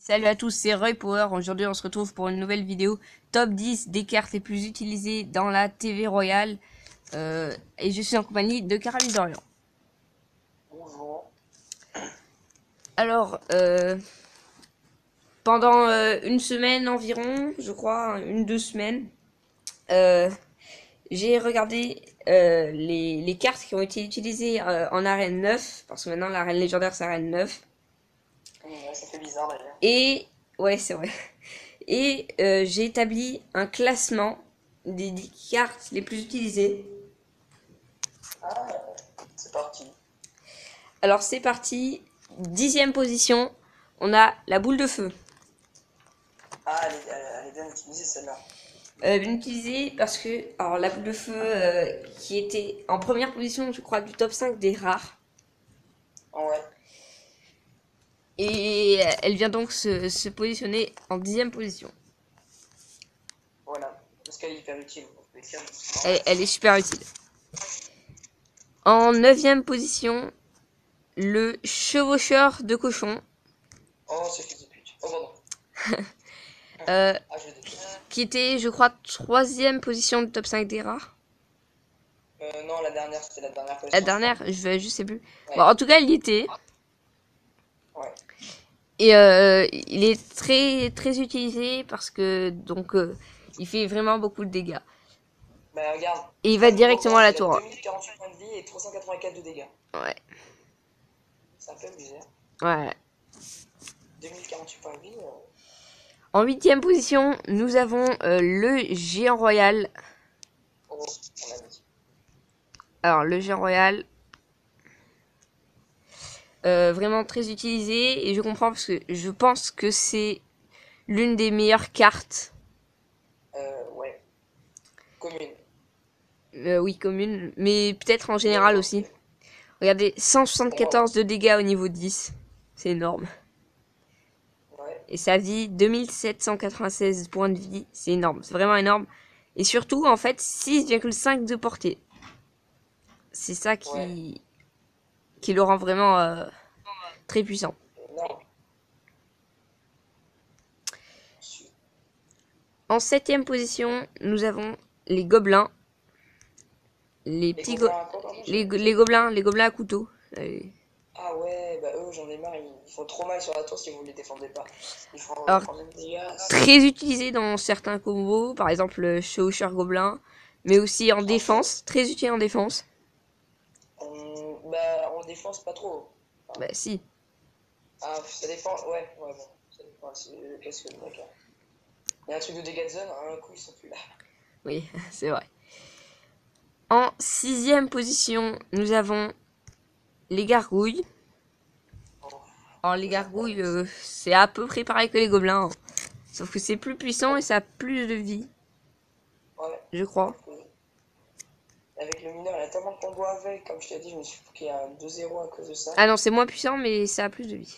Salut à tous, c'est Roy Power. Aujourd'hui, on se retrouve pour une nouvelle vidéo top 10 des cartes les plus utilisées dans la TV Royale. Et je suis en compagnie de Caroline Dorian. Bonjour. Alors, pendant une semaine environ, je crois, deux semaines, j'ai regardé les cartes qui ont été utilisées en arène 9, parce que maintenant l'arène légendaire c'est arène 9. Ouais, ça fait bizarre d'ailleurs. Et, ouais, c'est vrai. Et j'ai établi un classement des 10 cartes les plus utilisées. Ah, c'est parti. Alors c'est parti, 10e position, on a la boule de feu. Ah, elle est bien utilisée celle-là. Bien utilisée parce que, alors la boule de feu qui était en première position, je crois, du top 5 des rares. Ouais. Et elle vient donc se positionner en 10e position. Voilà. Parce qu'elle est hyper utile. Elle est super utile. En 9e position, le chevaucheur de cochon. Oh, c'est fils de pute. Oh, pardon. Euh, Ah, je le déteste. qui était, je crois, 3e position du top 5 des rares. Non, la dernière, c'était la dernière La position. dernière, je sais plus. Ouais. Bon, en tout cas, il y était. Ouais. Et il est très très utilisé parce que donc il fait vraiment beaucoup de dégâts. Bah, regarde. Et il va directement à la Il a tour. 2048 points de vie et 384 de dégâts. Ouais. C'est un peu abusé. Ouais. 2048 points de vie. En 8e position, nous avons le géant royal. Oh, on l'a dit. Alors le géant royal, vraiment très utilisé et je comprends parce que je pense que c'est l'une des meilleures cartes. Ouais. Commune. Oui, commune, mais peut-être en général aussi. Ouais. Regardez, Pour moi, 174 de dégâts au niveau 10. C'est énorme. ouais. Et sa vie, 2796 points de vie. C'est énorme, c'est vraiment énorme. Et surtout, en fait, 6,5 de portée. C'est ça Ouais. qui le rend vraiment très puissant. Non. En 7e position, nous avons les gobelins. Les Les petits gobelins à quoi, pardon, les gobelins à couteau. Euh, Ah ouais, bah eux, j'en ai marre, ils font trop mal sur la tour si vous les défendez pas. Ils font Alors, prendre des dégâts. très utilisé dans certains combos, par exemple le chevaucheur gobelin, mais aussi en Franchement, défense, très utile en défense. bah, on défense pas trop. Enfin, Bah si, ah, ça dépend, ouais, ouais, bon. Ça dépend, qu'est-ce que d'accord. Il y a un truc de dégâts de zone, un coup ils sont plus là. oui, c'est vrai. En 6e position, nous avons les gargouilles. Oh, Alors les c'est sympa. gargouilles, c'est à peu près pareil que les gobelins, hein. Sauf que c'est plus puissant et ça a plus de vie, Ouais, je crois. avec le mineur, il y a tellement de combos avec, comme je t'ai dit, je me suis pris un 2-0 à cause de ça. Ah non, c'est moins puissant, mais ça a plus de vie.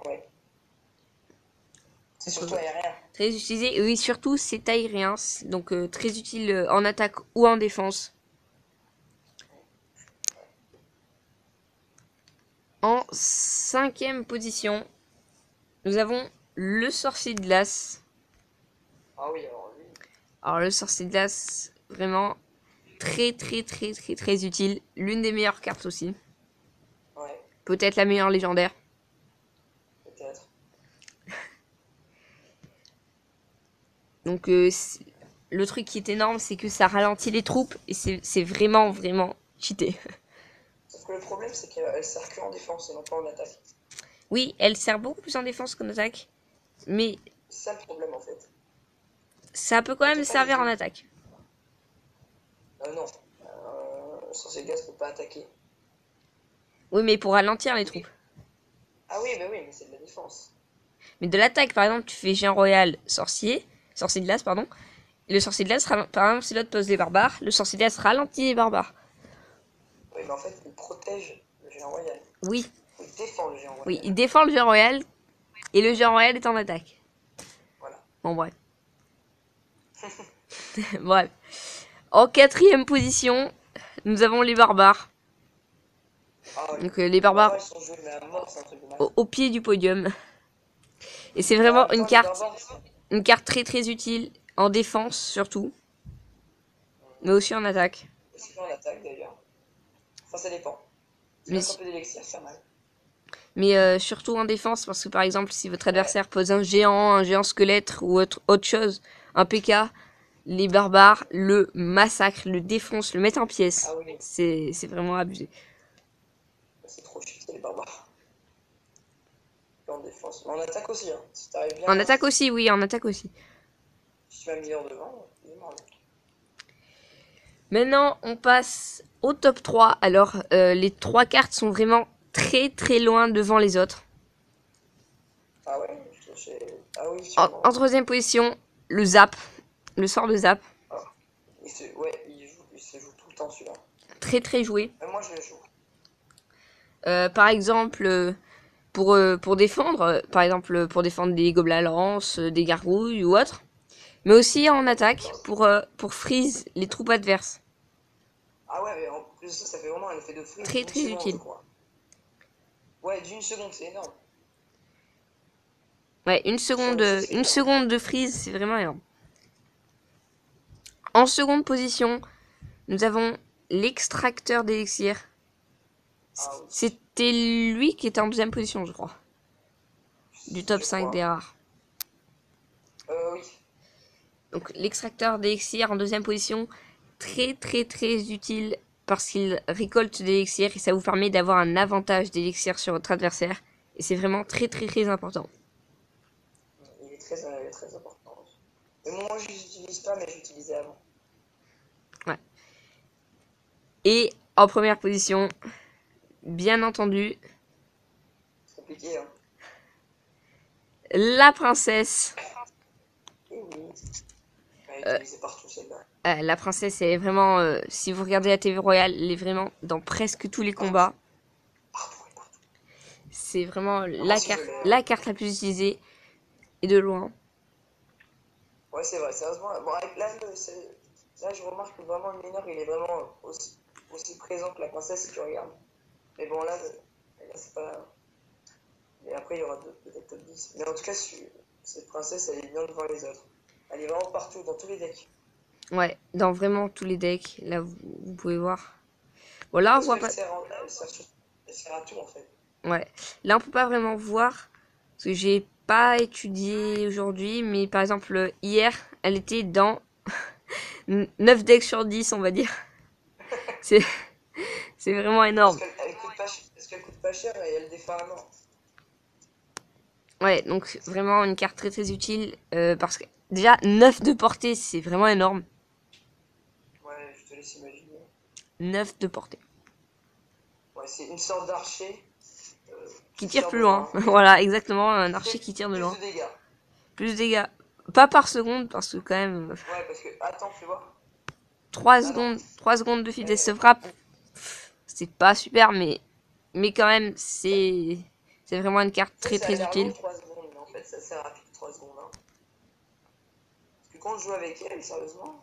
Ouais, c'est Donc, surtout aérien. très utilisé. Et oui, surtout c'est aérien, donc très utile en attaque ou en défense. En 5e position, nous avons le sorcier de glace. Ah oui, alors lui, Alors le sorcier de glace, vraiment très très très très très utile. L'une des meilleures cartes aussi. ouais, Peut-être la meilleure légendaire. peut-être. Donc le truc qui est énorme, c'est que ça ralentit les troupes et c'est vraiment vraiment cheaté. Sauf que le problème, c'est qu'elle sert que en défense et non pas en attaque. Oui, elle sert beaucoup plus en défense qu'en attaque, mais C'est ça le problème en fait. ça peut quand Elle même fait pas les servir en deux. attaque. Non. Sorcier de glace peut pas attaquer. Oui, mais pour ralentir les Oui. troupes. Ah oui, mais c'est de la défense. Mais de l'attaque, par exemple, tu fais géant royal, sorcier de glace, pardon. Et le sorcier de glace, par exemple, si l'autre pose des barbares, le sorcier de glace ralentit les barbares. Oui, mais en fait, il protège le géant royal. Oui, Il défend le géant oui, royal. il défend le géant royal et le géant royal est en attaque. Voilà. Bon, bref. Bref. En 4e position, nous avons les barbares. Ah, Donc les les barbares barbares, ils sont joués, mais à mort, c'est un truc de malade. au pied du podium. Et c'est vraiment En même temps, les barbares, une carte très très utile en défense surtout, mais aussi en attaque. c'est pas en attaque d'ailleurs. Enfin, ça dépend. Si Mais, tu un peu d'élixir, c'est mal. surtout en défense parce que par exemple si votre adversaire pose un géant squelette ou autre chose, un PK, les barbares le massacrent, le défoncent, le mettent en pièces. Ah oui, C'est vraiment abusé. c'est trop chiant, les barbares. Et en défense. Mais en attaque aussi, hein. Si t'arrives bien, En attaque aussi, oui, en attaque aussi. si tu mets un meilleur devant, il est mort. Maintenant, on passe au top 3. Alors, les 3 cartes sont vraiment très très loin devant les autres. Ah ouais, ah oui, sûrement. En troisième position, le zap, le sort de zap. Ah. Ouais, il se joue tout le temps celui-là. Très très joué. Même moi, je le joue. Par exemple, pour défendre, pour défendre des gobelins lance, des gargouilles ou autre. Mais aussi en attaque pour freeze les troupes adverses. Ah ouais, mais en plus, ça fait vraiment un effet de freeze Très d'une très seconde, utile. je crois. Ouais, d'une seconde, c'est énorme. Ouais, C'est une énorme. seconde de freeze, c'est vraiment énorme. En seconde position, nous avons l'extracteur d'élixir. Ah oui, C'était lui qui était en deuxième position, je crois. Du top je 5 des crois. rares. Oui. Donc l'extracteur d'élixir en deuxième position, très très très utile parce qu'il récolte des élixirs et ça vous permet d'avoir un avantage d'élixir sur votre adversaire. Et c'est vraiment très très très important. Il est très important. Et moi, je l'utilise pas, mais j'utilisais avant. Ouais. Et en première position, bien entendu, C'est compliqué, hein. la princesse. Et oui. Elle est utilisée partout, celle-là. La princesse est vraiment, si vous regardez la TV Royale, elle est vraiment dans presque tous les combats. Partout, partout. C'est vraiment Ah, moi aussi, je l'ai. la carte la plus utilisée et de loin. Ouais, c'est vrai, sérieusement. Bon, là, je remarque que vraiment le mineur, il est vraiment aussi présent que la princesse si tu regardes. Mais bon, là c'est pas. Et après, il y aura peut-être top 10. Mais en tout cas, cette princesse, elle est bien devant les autres. Elle est vraiment partout, dans tous les decks. Ouais, dans vraiment tous les decks. Là, vous pouvez voir. Bon, là, on Parce voit qu'elle pas. elle sert à tout, en fait. Ouais. Là, on peut pas vraiment voir. Parce que j'ai pas étudié aujourd'hui. Mais par exemple, hier, elle était dans 9 decks sur 10, on va dire. C'est c'est vraiment énorme. Parce qu'elle coûte pas cher et elle défend un an. Ouais, donc vraiment une carte très très utile. Parce que déjà, 9 de portée, c'est vraiment énorme. Ouais, je te laisse imaginer. 9 de portée. Ouais, c'est une sorte d'archer Qui qui tire tire plus de loin. loin. Voilà, exactement, un Qui archer fait qui tire de plus loin. de dégâts. Plus de dégâts. Pas par seconde, parce que quand même, Ouais, parce que. Attends, fais voir. 3 secondes de vitesse de Euh, frappe, c'est pas super, mais quand même, c'est vraiment une carte Ça, très ça a très l'air long utile. 3 secondes, mais en fait, ça sert rapide 3 secondes. Hein. Parce que quand je joue avec elle, sérieusement,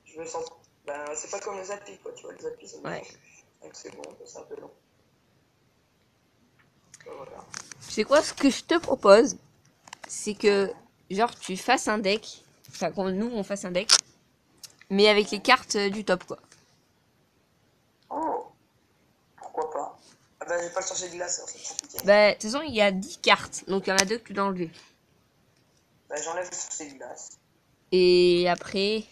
je me sens. Ben, c'est pas comme le Zappi, quoi. Tu vois, le Zappi, ça me Ouais. 5 secondes, c'est un peu long. Ben, voilà. Tu sais quoi, ce que je te propose, c'est que, genre, tu fasses un deck, enfin, nous, on fasse un deck, mais avec les cartes du top, quoi. Oh, pourquoi pas. Ah ben, j'ai pas le chercher de glace, alors c'est compliqué. Bah, de toute façon, il y a 10 cartes, donc il y en a 2 que tu dois enlever. Ben, j'enlève le chercher de glace. Et après,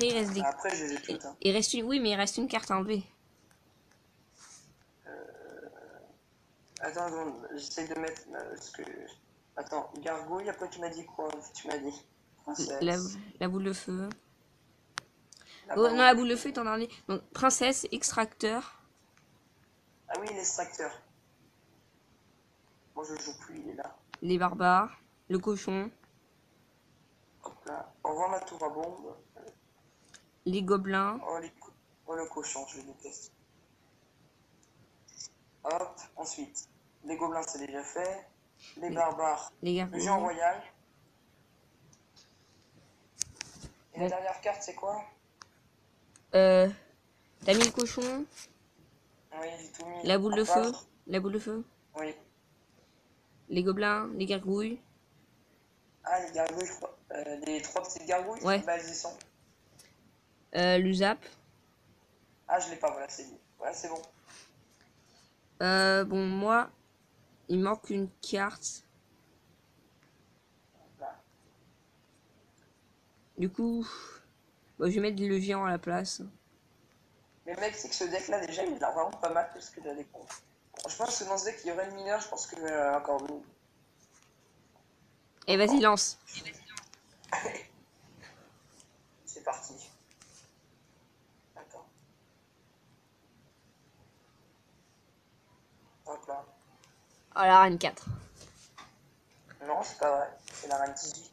il reste des... Après, je les ai toutes. Hein. Il reste une... Oui, mais il reste une carte à enlever. Attends, j'essaie de mettre. Parce que. Attends, gargouille, après tu m'as dit quoi? Tu m'as dit La, princesse. la boule de feu. La Oh, non, bande. la boule de feu est en dernier. Donc, princesse, extracteur, Ah oui, l'extracteur. Moi, je joue plus, il est là. les barbares, le cochon, Hop là. Au revoir ma tour à bombe. les gobelins, Oh, oh le cochon, je le déteste. Hop, ensuite. Les gobelins, c'est déjà fait. Les barbares. les Le géant gargouilles. royal. Et la Bon. dernière carte, c'est quoi? T'as mis le cochon, Oui, j'ai tout mis. la boule À de feu, part. la boule de feu. Oui. Les gobelins, les gargouilles. Ah, les gargouilles, je crois. Les trois petites gargouilles, Ouais. bah elles y sont. L'usap. Ah, je l'ai pas, voilà, c'est dit. Voilà, c'est bon. Bon, moi, il manque une carte. Là. Du coup, bah, je vais mettre le géant à la place. Mais mec, c'est que ce deck là, déjà, il a vraiment pas mal parce que t'as des cons. Je pense que dans ce deck, il y aurait le mineur, je pense que encore mieux. Et vas-y, lance. C'est parti. Attends. Hop là. Oh, la reine 4. Non, c'est pas vrai. C'est la reine 18.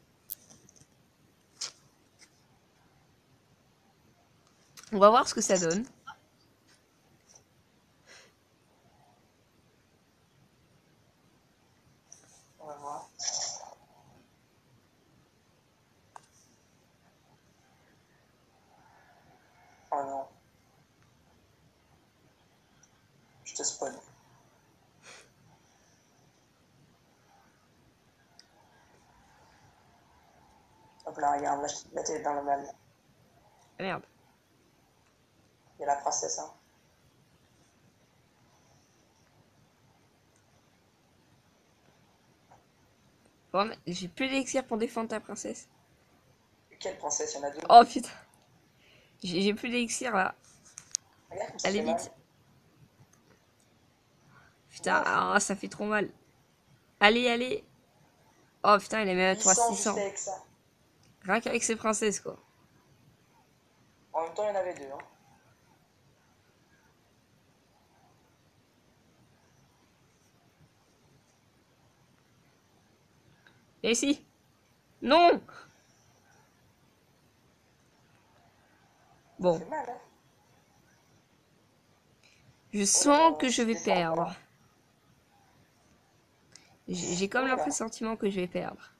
On va voir ce que ça donne. On va voir. Oh non. Je te spawn. Hop là, regarde, là t'es dans le mal. Ah, merde. Il y a la princesse, hein. Bon, j'ai plus d'élixir pour défendre ta princesse. Quelle princesse? Il y en a deux. Oh putain. J'ai plus d'élixir là. Regarde comme ça Allez fait mal. vite. Putain, ah, ça fait trop mal. Allez, allez. Oh putain, il a même à 800 juste 600. avec ça. Rien qu'avec ses princesses, quoi. En même temps, il y en avait deux, hein. Et ici. Non. Ça Bon, fait mal, hein. je Oh là sens là, que je vais c'est fort, perdre. voilà. J'ai comme Oh le là. pressentiment que je vais perdre.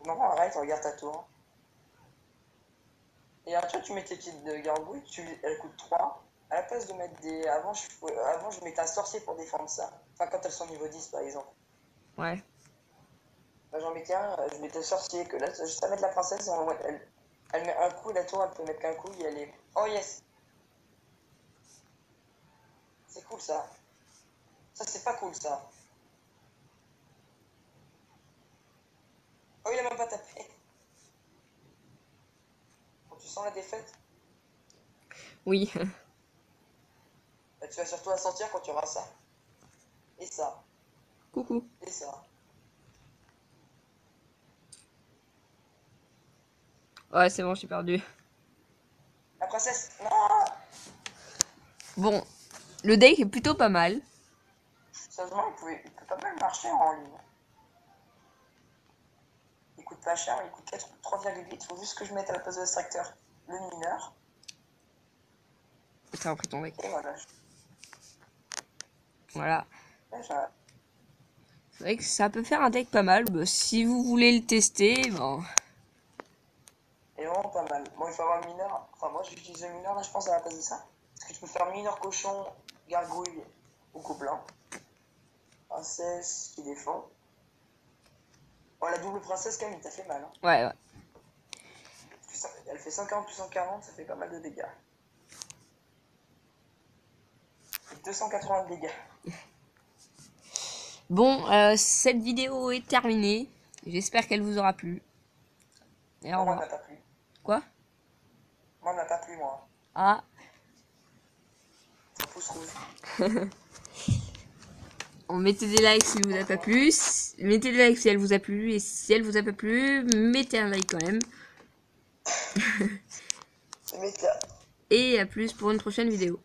Non, arrête, regarde ta tour. Et alors, tu mets tes petites gargouilles, elles coûtent 3. À la place de mettre des. Avant, je mettais un sorcier pour défendre ça. Enfin, quand elles sont niveau 10, par exemple. Ouais. Là, j'en mettais un, je mettais le sorcier, que là, juste à mettre la princesse, elle met un coup, la tour, elle peut mettre qu'un coup, et elle est. Oh yes! C'est cool ça. Ça, c'est pas cool ça. Oh, il a même pas tapé. Quand tu sens la défaite, Oui. bah, tu vas surtout la sentir quand tu auras ça. Et ça. Coucou. Et ça. Ouais, c'est bon, j'ai perdu. La princesse! Non! Bon, le deck est plutôt pas mal. Sérieusement, il peut pas mal marcher en ligne. Il coûte pas cher, il coûte 3,8. Il faut juste que je mette à la place de l'extracteur le mineur. T'as repris ton deck. Et voilà. Voilà. Là, C'est vrai que ça peut faire un deck pas mal. Bah, si vous voulez le tester, bon. et vraiment pas mal. Bon, il faut avoir le mineur. Enfin, moi, j'utilise le mineur, là, je pense, à la place de ça. Parce que tu peux faire mineur cochon, gargouille ou gobelin. Princesse qui défend. Oh, la double princesse, quand même, il t'a fait mal. Hein. Ouais, ouais. Elle fait 50 plus 140, ça fait pas mal de dégâts. Et 280 de dégâts. Bon, cette vidéo est terminée. J'espère qu'elle vous aura plu. Et au Moi, on revoir. n'a pas plu. Quoi? Moi, on n'a pas plu, moi. Ah. Un pouce rouge. On mettez des likes si vous a pas plu. Mettez des likes si elle vous a plu. Et si elle vous a pas plu, mettez un like quand même. C'est méta. Et à plus pour une prochaine vidéo.